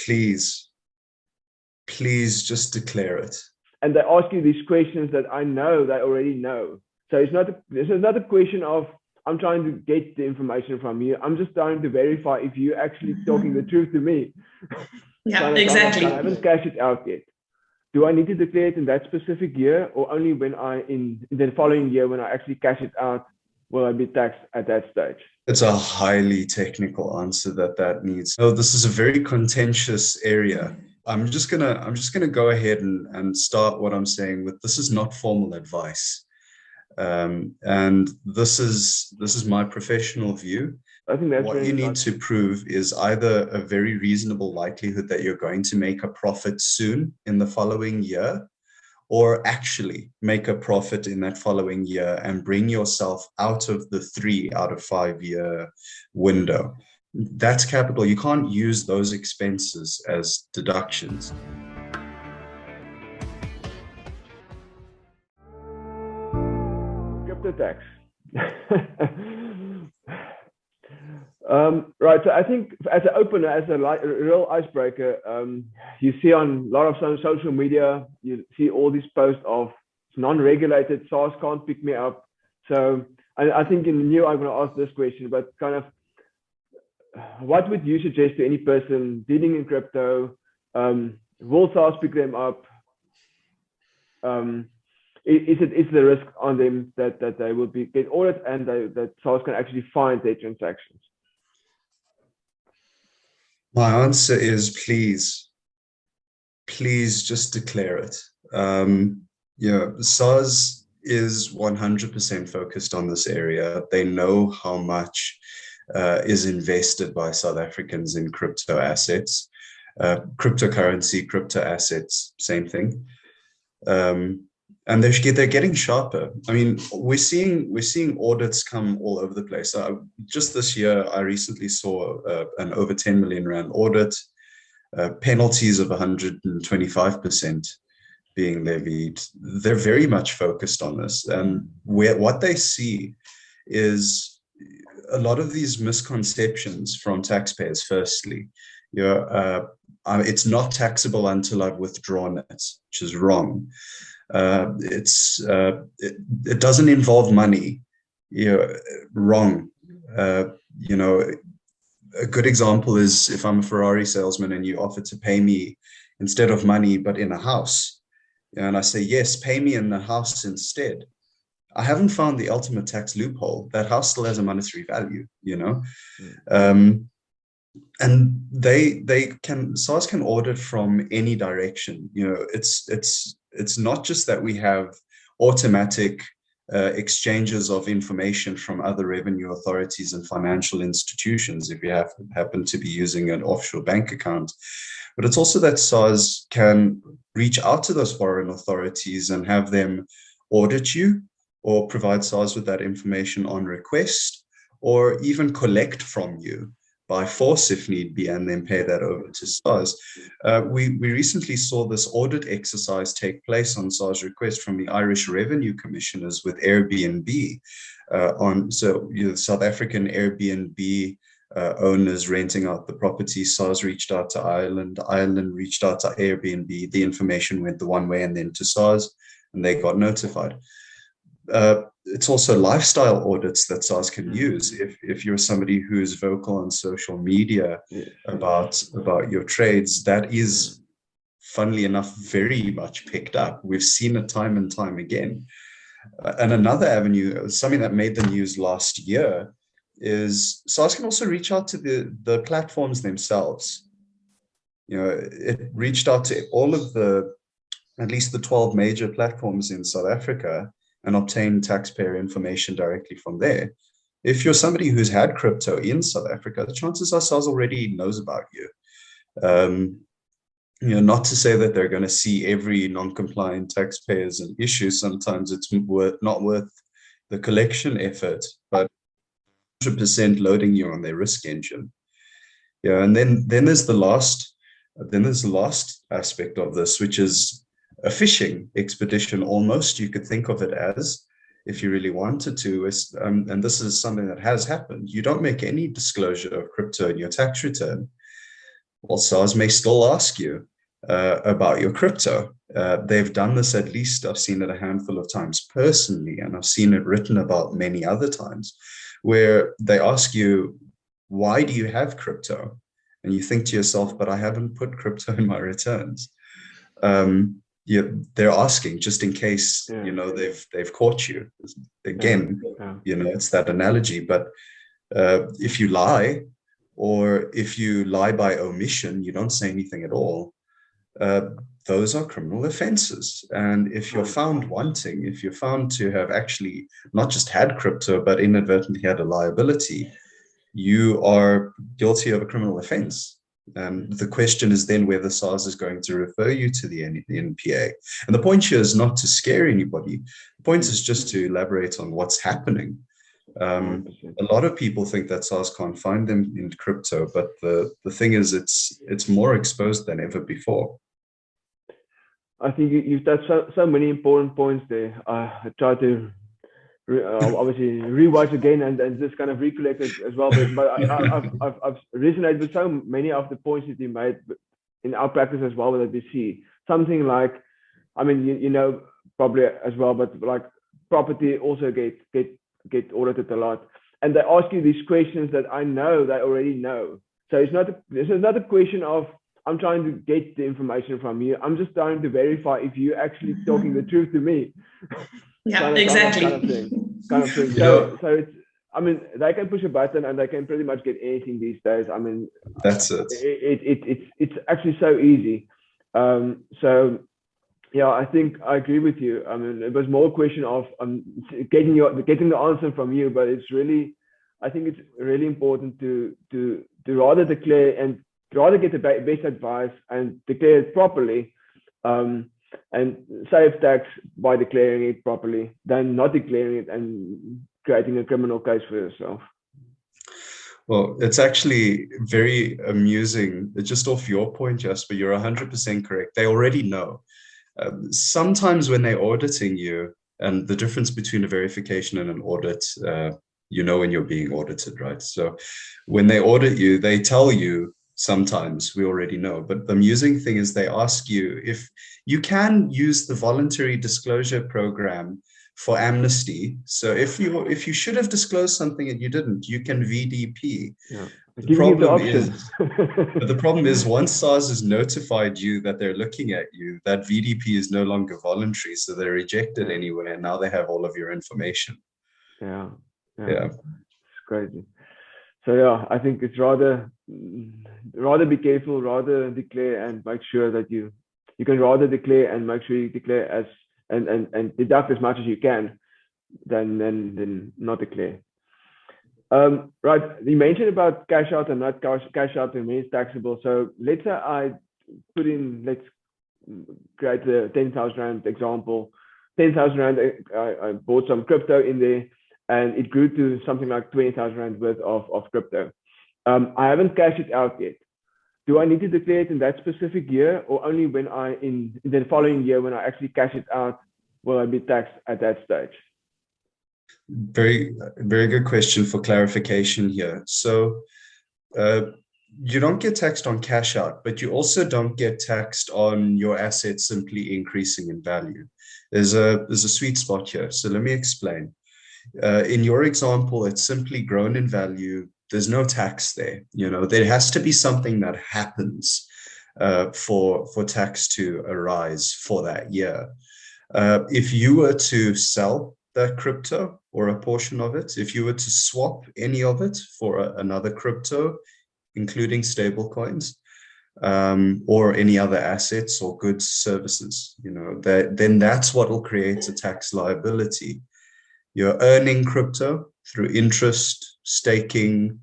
please just declare it. And they ask you these questions that I know they already know. So this is not a question of I'm trying to get the information from you. I'm just trying to verify if you're actually talking the truth to me. Yeah, exactly. I haven't cashed it out yet. Do I need to declare it in that specific year, or only when in the following year when I actually cash it out, will I be taxed at that stage? It's a highly technical answer that needs. Oh, this is a very contentious area. I'm just gonna go ahead and start what I'm saying with, this is not formal advice. And this is my professional view. I think that's what you need to prove is either a very reasonable likelihood that you're going to make a profit soon in the following year, or actually make a profit in that following year and bring yourself out of the 3 out of 5 year window. That's capital. You can't use those expenses as deductions. Tax. Right, so I think as an opener, as a real icebreaker, you see on a lot of social media, you see all these posts of non-regulated, SARS can't pick me up. So I think in the new, I'm going to ask this question, but kind of what would you suggest to any person dealing in crypto? Will SARS pick them up? Is the risk on them that they will get audited and that SARS can actually find their transactions? My answer is please just declare it. SARS is 100% focused on this area. They know how much is invested by South Africans in crypto assets, cryptocurrency, crypto assets, same thing. And they're getting sharper. I mean, we're seeing audits come all over the place. Just this year, I recently saw an over 10 million rand audit, penalties of 125% being levied. They're very much focused on this, and what they see is a lot of these misconceptions from taxpayers. Firstly, it's not taxable until I've withdrawn it, which is wrong. It doesn't involve money. Wrong. A good example is if I'm a Ferrari salesman and you offer to pay me instead of money but in a house, and I say yes, pay me in the house instead. I haven't found the ultimate tax loophole. That house still has a monetary value, and SARS can audit from any direction. It's not just that we have automatic exchanges of information from other revenue authorities and financial institutions if you happen to be using an offshore bank account, but it's also that SARS can reach out to those foreign authorities and have them audit you or provide SARS with that information on request, or even collect from you by force if need be, and then pay that over to SARS. We recently saw this audit exercise take place on SARS request from the Irish Revenue Commissioners with Airbnb. South African Airbnb owners renting out the property. SARS reached out to Ireland. Ireland reached out to Airbnb. The information went the one way and then to SARS, and they got notified. It's also lifestyle audits that SARS can use. If you're somebody who's vocal on social media about your trades, that is, funnily enough, very much picked up. We've seen it time and time again. And another avenue, something that made the news last year, is SARS can also reach out to the platforms themselves. It reached out to all of at least the 12 major platforms in South Africa and obtain taxpayer information directly from there. If you're somebody who's had crypto in South Africa, the chances are SARS already knows about you. Not to say that they're going to see every non-compliant taxpayer as an issue. Sometimes it's not worth the collection effort, but 100% loading you on their risk engine. And then there's the last aspect of this, which is a fishing expedition, almost. You could think of it as, if you really wanted to, and this is something that has happened. You don't make any disclosure of crypto in your tax return. Well, SARS may still ask you about your crypto. They've done this at least, I've seen it a handful of times personally, and I've seen it written about many other times, where they ask you, why do you have crypto? And you think to yourself, but I haven't put crypto in my returns. Yeah, they're asking just in case, they've caught you. Again, it's that analogy. But if you lie, or if you lie by omission, you don't say anything at all, those are criminal offenses. And if you're found wanting, if you're found to have actually not just had crypto, but inadvertently had a liability, you are guilty of a criminal offense. And the question is then whether SARS is going to refer you to the NPA. And the point here is not to scare anybody. The point is just to elaborate on what's happening. A lot of people think that SARS can't find them in crypto, but the thing is, it's more exposed than ever before. I think you've touched so many important points there. I try to obviously rewatch again and just kind of recollect it as well. But I've resonated with so many of the points that you made in our practice as well that we see. Something like, I mean, you know, probably as well, but like property also get audited a lot. And they ask you these questions that I know they already know. So this is not a question of, I'm trying to get the information from you. I'm just trying to verify if you're actually talking the truth to me. Yeah, exactly. Kind of thing. So it's, I mean, they can push a button and they can pretty much get anything these days. I mean, that's it. It's actually so easy. So yeah, I think I agree with you. I mean, it was more a question of getting the answer from you, but it's really, I think it's really important to rather declare and rather get the best advice and declare it properly, and save tax by declaring it properly than not declaring it and creating a criminal case for yourself. Well, it's actually very amusing. Just off your point, Jasper, you're 100% correct. They already know. Sometimes when they're auditing you, and the difference between a verification and an audit, you know when you're being audited, right? So when they audit you, they tell you, sometimes we already know. But the amusing thing is they ask you if you can use the voluntary disclosure program for amnesty. So if you should have disclosed something and you didn't, you can VDP. Yeah. The problem is once SARS has notified you that they're looking at you, that VDP is no longer voluntary, so they're rejected anyway, and now they have all of your information. Yeah. It's crazy. So yeah, I think it's rather be careful, rather declare and make sure that you can rather declare and make sure you declare as and deduct as much as you can than not declare. Right, you mentioned about cash out and not cash out remains taxable. So let's say let's create the 10,000 Rand example. 10,000 Rand, I bought some crypto in there and it grew to something like 20,000 Rand worth of crypto. I haven't cashed it out yet. Do I need to declare it in that specific year, or only when in the following year when I actually cash it out, will I be taxed at that stage? Very, very good question for clarification here. So you don't get taxed on cash out, but you also don't get taxed on your assets simply increasing in value. There's a sweet spot here. So let me explain. In your example, it's simply grown in value. There's no tax there. You know, there has to be something that happens for tax to arise for that year. If you were to sell that crypto or a portion of it, if you were to swap any of it for another crypto, including stable coins, or any other assets or goods, services, you know, then that's what will create a tax liability. You're earning crypto through interest, staking,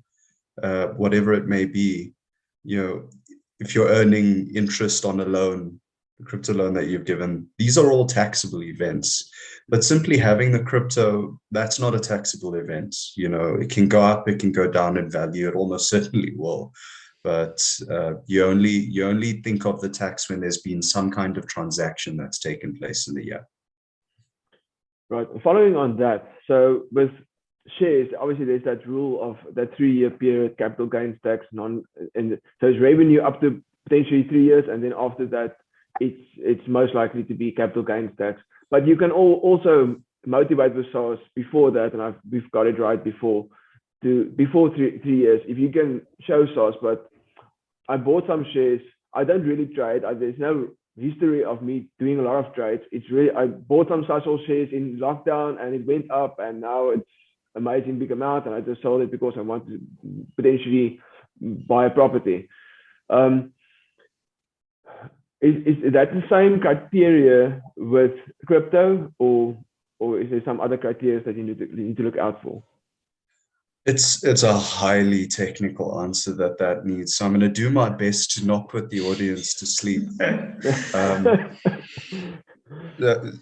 whatever it may be. You know, if you're earning interest on a loan, the crypto loan that you've given, these are all taxable events. But simply having the crypto, that's not a taxable event. You know, it can go up, it can go down in value. It almost certainly will. But you only think of the tax when there's been some kind of transaction that's taken place in the year. Right. Following on that, so with shares, obviously there's that rule of that 3-year period, capital gains tax, and so it's revenue up to potentially 3 years, and then after that, it's most likely to be capital gains tax. But you can also motivate with SARS before that, and we've got it right before 3 years. If you can show SARS, but I bought some shares. I don't really trade. There's no history of me doing a lot of trades. It's really, I bought some Sasol shares in lockdown and it went up, and now it's amazing big amount, and I just sold it because I want to potentially buy a property. Is that the same criteria with crypto, or is there some other criteria that you need to look out for? It's a highly technical answer that needs. So I'm going to do my best to not put the audience to sleep.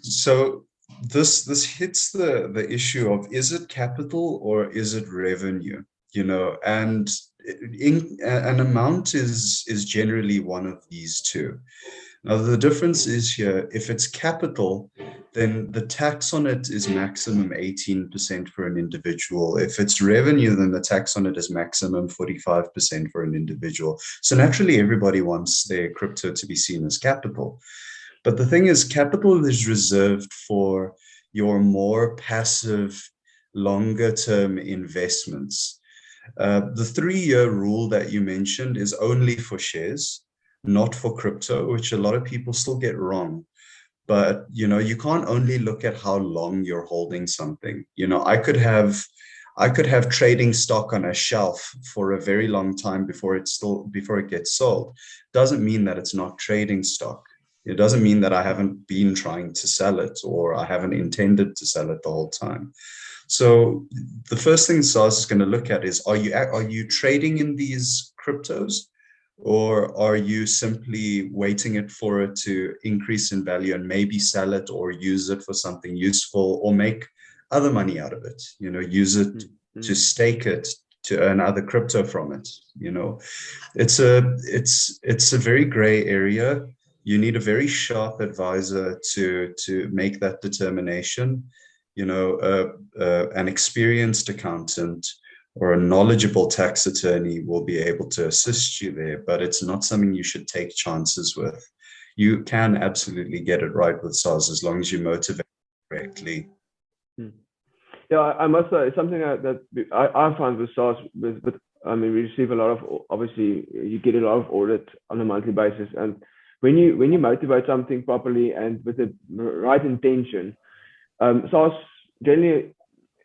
So this hits the issue of, is it capital or is it revenue? And an amount is generally one of these two. Now, the difference is here, if it's capital, then the tax on it is maximum 18% for an individual. If it's revenue, then the tax on it is maximum 45% for an individual. So naturally, everybody wants their crypto to be seen as capital. But the thing is, capital is reserved for your more passive, longer-term investments. The 3-year rule that you mentioned is only for shares, not for crypto, which a lot of people still get wrong. But, you can't only look at how long you're holding something. I could have trading stock on a shelf for a very long time before it gets sold. Doesn't mean that it's not trading stock. It doesn't mean that I haven't been trying to sell it, or I haven't intended to sell it the whole time. So the first thing SARS is going to look at is, are you trading in these cryptos? Or are you simply waiting for it to increase in value and maybe sell it or use it for something useful or make other money out of it? Use it to stake it, to earn other crypto from it. It's a very gray area. You need a very sharp advisor to make that determination. An experienced accountant or a knowledgeable tax attorney will be able to assist you there, but it's not something you should take chances with. You can absolutely get it right with SARS as long as you motivate correctly. Yeah, I must say, it's something that I find with SARS, but I mean, we receive a lot of, obviously, you get a lot of audit on a monthly basis. And when you motivate something properly and with the right intention, SARS generally,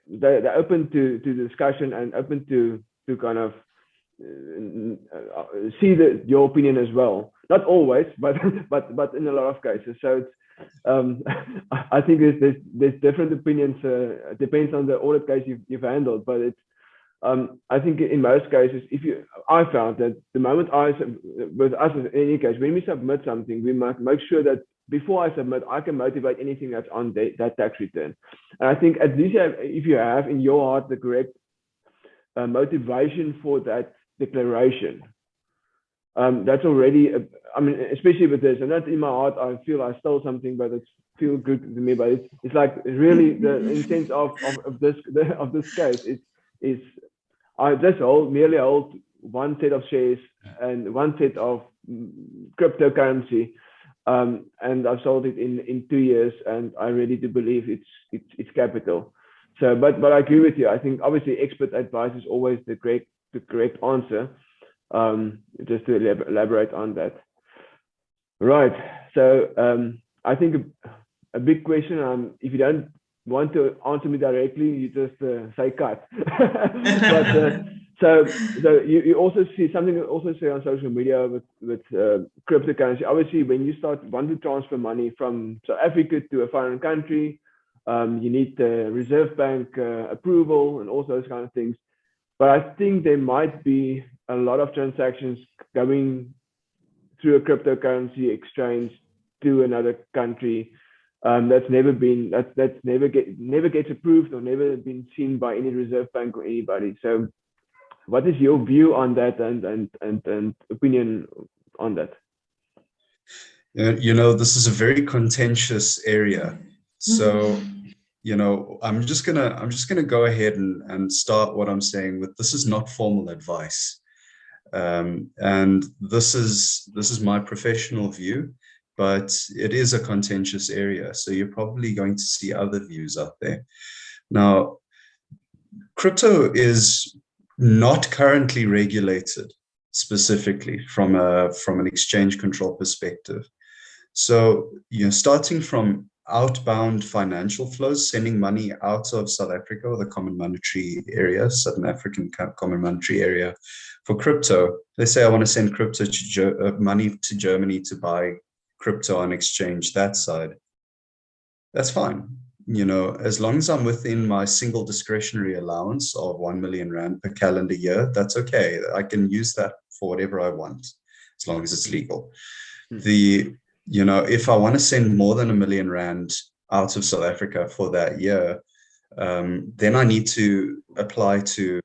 they're open to discussion and open to kind of see your opinion as well. Not always, but in a lot of cases. So it's, I think there's different opinions. It depends on the audit case you've handled, but it's I think in most cases, I found that the moment with us in any case, when we submit something, we must make sure that before I submit, I can motivate anything that's on that tax return. And I think at least if you have in your heart the correct motivation for that declaration, that's already, I mean, especially with this, and not in my heart, I feel I stole something, but it feels good to me. But it's like really the intent of this case is I just merely hold one set of shares and one set of cryptocurrency. And I've sold it in 2 years, and I really do believe it's capital. So, but I agree with you. I think obviously expert advice is always the correct answer. Just to elaborate on that. Right. So I think a big question. If you don't want to answer me directly, you just say cut. But so you also see something also say on social media with cryptocurrency. Obviously, when you want to transfer money from South Africa to a foreign country, you need the Reserve Bank approval and all those kind of things. But I think there might be a lot of transactions going through a cryptocurrency exchange to another country that's never gets approved or never been seen by any Reserve Bank or anybody. So what is your view on that and opinion on that? This is a very contentious area. So, I'm just gonna go ahead and start what I'm saying with, this is not formal advice. And this is my professional view, but it is a contentious area. So you're probably going to see other views out there. Now, crypto is not currently regulated specifically from an exchange control perspective. So, starting from outbound financial flows, sending money out of South Africa or the common monetary area, Southern African common monetary area for crypto. Let's say I want to send money to Germany to buy crypto on exchange that side. That's fine. As long as I'm within my single discretionary allowance of 1 million rand per calendar year, that's okay. I can use that for whatever I want, as long as it's legal. If I want to send more than 1 million rand out of South Africa for that year, then I need to apply to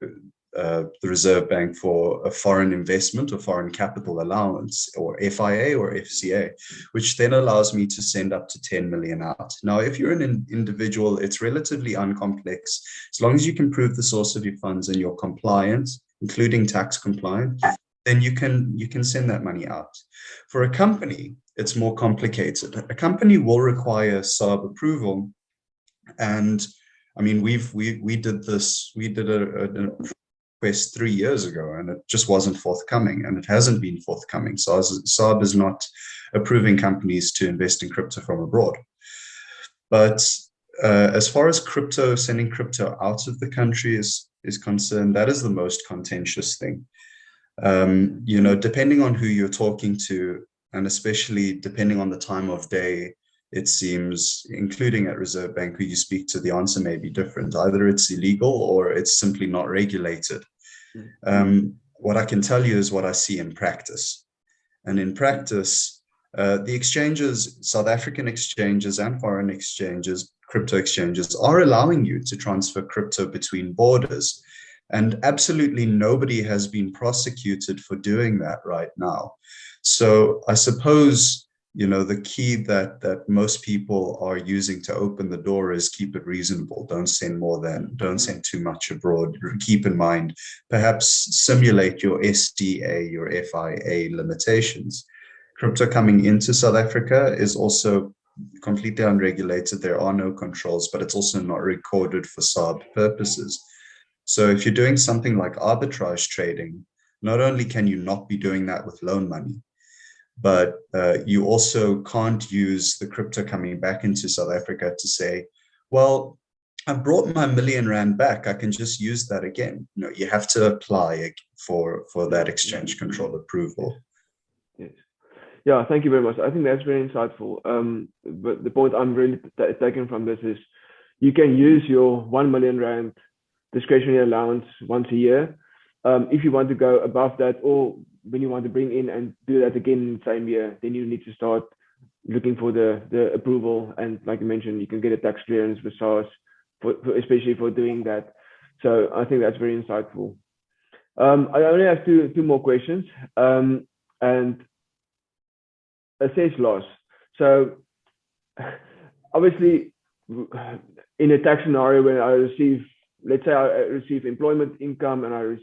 the Reserve Bank for a foreign investment or foreign capital allowance, or FIA or FCA, which then allows me to send up to 10 million out. Now, if you're an individual, it's relatively uncomplex. As long as you can prove the source of your funds and you're compliant, including tax compliant, then you can send that money out. For a company, it's more complicated. A company will require SARB approval, and I mean we did a request 3 years ago, and it just wasn't forthcoming, and it hasn't been forthcoming. So SARB is not approving companies to invest in crypto from abroad. But as far as sending crypto out of the country is concerned, that is the most contentious thing. Depending on who you're talking to, and especially depending on the time of day, it seems, including at Reserve Bank, who you speak to, the answer may be different. Either it's illegal or it's simply not regulated. What I can tell you is what I see in practice. And in practice, the exchanges, South African exchanges and foreign exchanges, crypto exchanges, are allowing you to transfer crypto between borders. And absolutely nobody has been prosecuted for doing that right now. So I suppose, the key that most people are using to open the door is keep it reasonable. Don't send too much abroad. Keep in mind, perhaps simulate your SDA, your FIA limitations. Crypto coming into South Africa is also completely unregulated. There are no controls, but it's also not recorded for SARB purposes. So if you're doing something like arbitrage trading, not only can you not be doing that with loan money, but you also can't use the crypto coming back into South Africa to say, well, I brought my 1 million rand back, I can just use that again. You have to apply for that exchange control approval. Yes. Yeah, thank you very much. I think that's very insightful. But the point I'm really taking from this is, you can use your 1 million rand discretionary allowance once a year. If you want to go above that, or when you want to bring in and do that again in the same year, then you need to start looking for the approval. And like you mentioned, you can get a tax clearance with SARS, especially for doing that. So I think that's very insightful. I only have two more questions. And assess loss. So obviously, in a tax scenario, when I receive, let's say I receive employment income, and I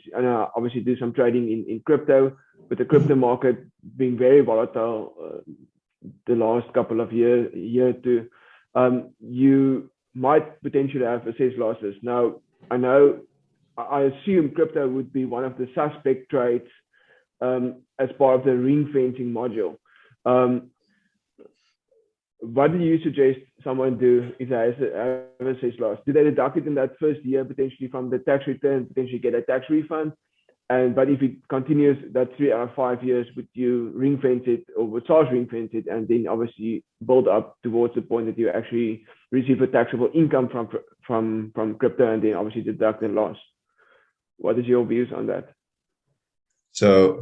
obviously do some trading in crypto, with the crypto market being very volatile the last couple of year or two, you might potentially have assessed losses. Now, I assume crypto would be one of the suspect trades as part of the ring fencing module. What do you suggest someone do if they have assessed loss? Do they deduct it in that first year, potentially from the tax return, potentially get a tax refund? But if it continues that 3 out of 5 years, would you ring fence it, or would SARS ring fence it, and then obviously build up towards the point that you actually receive a taxable income from crypto, and then obviously deduct the loss? What is your views on that? So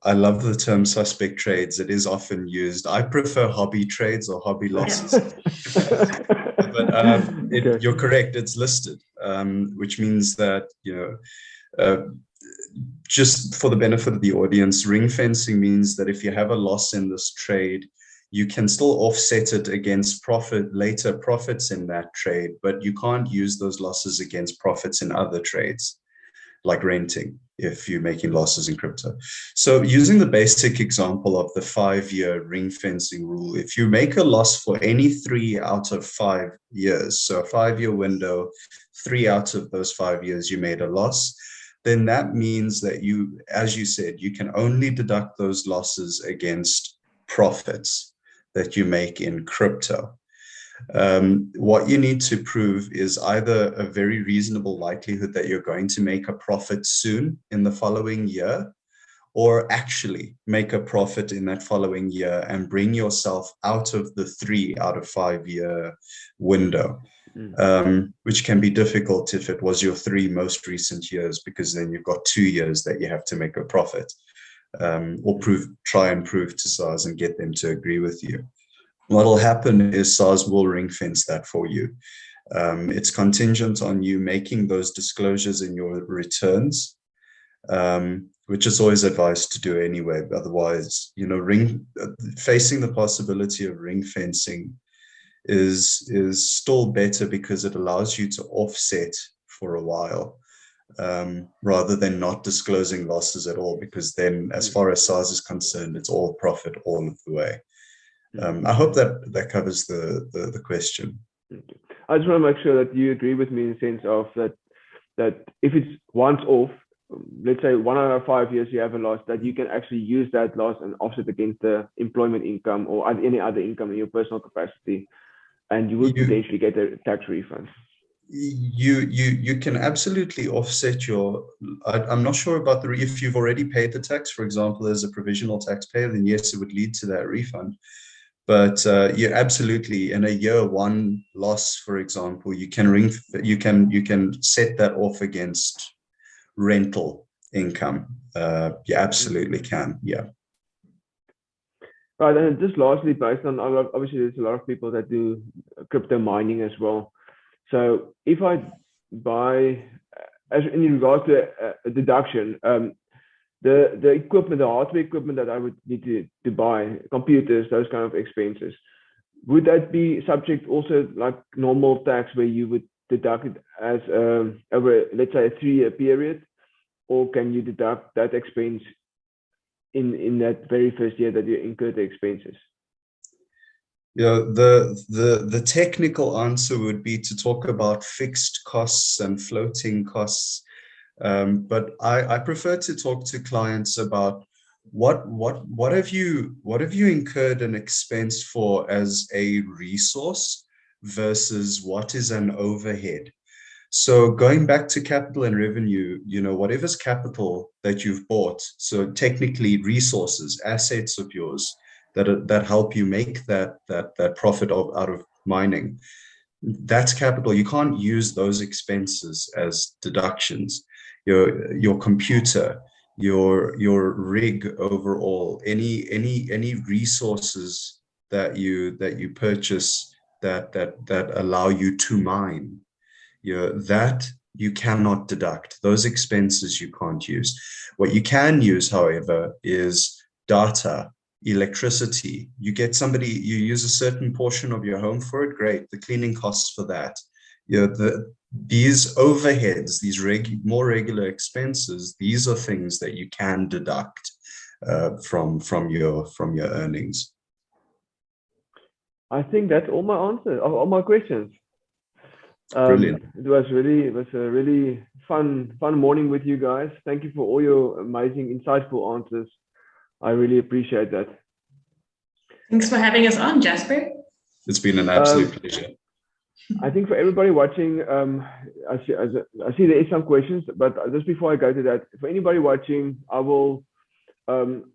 I love the term suspect trades. It is often used. I prefer hobby trades or hobby losses. But okay. You're correct. It's listed, which means that, just for the benefit of the audience, ring fencing means that if you have a loss in this trade, you can still offset it against later profits in that trade, but you can't use those losses against profits in other trades, like renting, if you're making losses in crypto. So using the basic example of the 5-year ring fencing rule, if you make a loss for any 3 out of 5 years, so a 5-year window, 3 out of those 5 years you made a loss, then that means that you, as you said, you can only deduct those losses against profits that you make in crypto. What you need to prove is either a very reasonable likelihood that you're going to make a profit soon in the following year, or actually make a profit in that following year and bring yourself out of the 3 out of 5 year window, which can be difficult if it was your 3 most recent years, because then you've got 2 years that you have to make a profit, or try and prove to SARS and get them to agree with you. What will happen is SARS will ring fence that for you. It's contingent on you making those disclosures in your returns, which is always advised to do anyway. Otherwise, facing the possibility of ring fencing is still better, because it allows you to offset for a while, rather than not disclosing losses at all, because then, as far as SARS is concerned, it's all profit all of the way. I hope that covers the question. I just want to make sure that you agree with me in the sense of that if it's once off, let's say 1 out of 5 years you have a loss, that you can actually use that loss and offset against the employment income or any other income in your personal capacity, and you will potentially get a tax refund. You can absolutely offset your. I'm not sure about if you've already paid the tax, for example, as a provisional taxpayer, then yes, it would lead to that refund. But you absolutely, in a year 1 loss, for example, you can set that off against rental income. You absolutely can. Yeah. Right, and just lastly, based on, obviously there's a lot of people that do crypto mining as well. So if I buy, as in regards to a deduction, the equipment, the hardware equipment that I would need to buy, computers, those kind of expenses, would that be subject also like normal tax, where you would deduct it as over, let's say, a 3-year period, or can you deduct that expense in that very first year that you incur the expenses? Yeah, the technical answer would be to talk about fixed costs and floating costs. But I prefer to talk to clients about what have you incurred an expense for as a resource versus what is an overhead. So going back to capital and revenue, whatever's capital that you've bought, so technically resources, assets of yours that help you make that profit out of mining, that's capital. You can't use those expenses as deductions. Your computer, your rig overall, any resources that you purchase that allow you to mine, that you cannot deduct. Those expenses you can't use. What you can use, however, is data, electricity. You use a certain portion of your home for it, great. The cleaning costs for that. These overheads, these more regular expenses, these are things that you can deduct from your earnings. I think that's all my answers, all my questions. Brilliant. It was a really fun morning with you guys. Thank you for all your amazing, insightful answers. I really appreciate that. Thanks for having us on, Jasper. It's been an absolute pleasure. I think for everybody watching, I see there is some questions, but just before I go to that, for anybody watching, I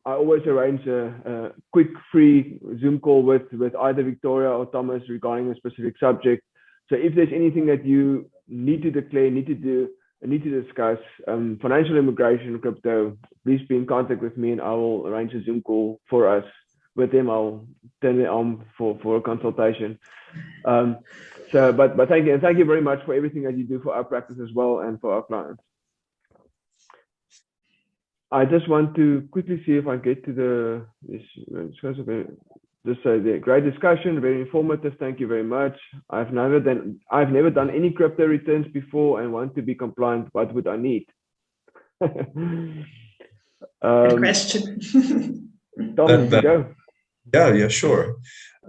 always arrange a quick free Zoom call with either Victoria or Thomas regarding a specific subject. So if there's anything that you need to declare, need to do, and need to discuss, financial immigration, crypto, please be in contact with me and I will arrange a Zoom call for us. With them, I'll turn it on for a consultation. But thank you, and thank you very much for everything that you do for our practice as well and for our clients. I just want to quickly see if I get to just say the great discussion, very informative. Thank you very much. I've never done any crypto returns before and want to be compliant. What would I need? Good question. Tom, go. Yeah, sure.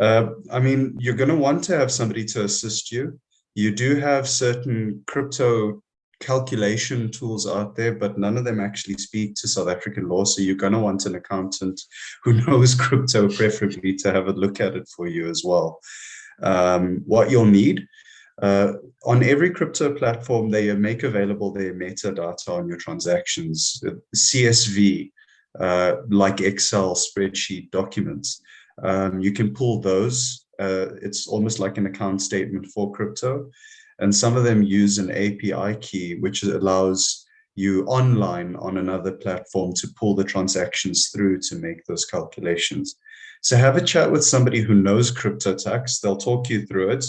I mean, you're going to want to have somebody to assist you. You do have certain crypto calculation tools out there, but none of them actually speak to South African law. So you're going to want an accountant who knows crypto, preferably, to have a look at it for you as well. What you'll need, on every crypto platform, they make available their metadata on your transactions, CSV, like Excel spreadsheet documents. You can pull those. It's almost like an account statement for crypto. And some of them use an API key, which allows you online on another platform to pull the transactions through to make those calculations. So have a chat with somebody who knows crypto tax. They'll talk you through it,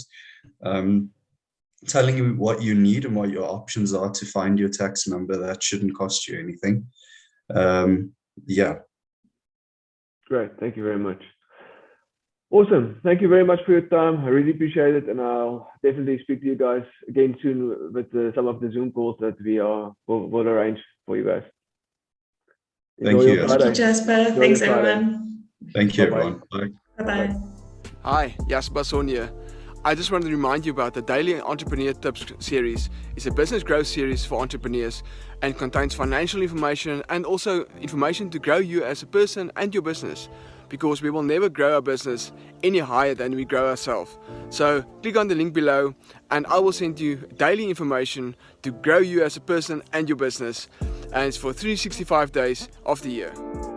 telling you what you need and what your options are to find your tax number. That shouldn't cost you anything. Yeah. Great. Thank you very much. Awesome. Thank you very much for your time. I really appreciate it. And I'll definitely speak to you guys again soon with some of the Zoom calls that we'll arrange for you guys. Thank you. Thank you, Jasper. Thanks, everyone. Thank you, everyone. Bye. Bye-bye. Hi, Jasper Basson here. I just wanted to remind you about the Daily Entrepreneur Tips series. It's a business growth series for entrepreneurs and contains financial information and also information to grow you as a person and your business, because we will never grow our business any higher than we grow ourselves. So click on the link below and I will send you daily information to grow you as a person and your business, and it's for 365 days of the year.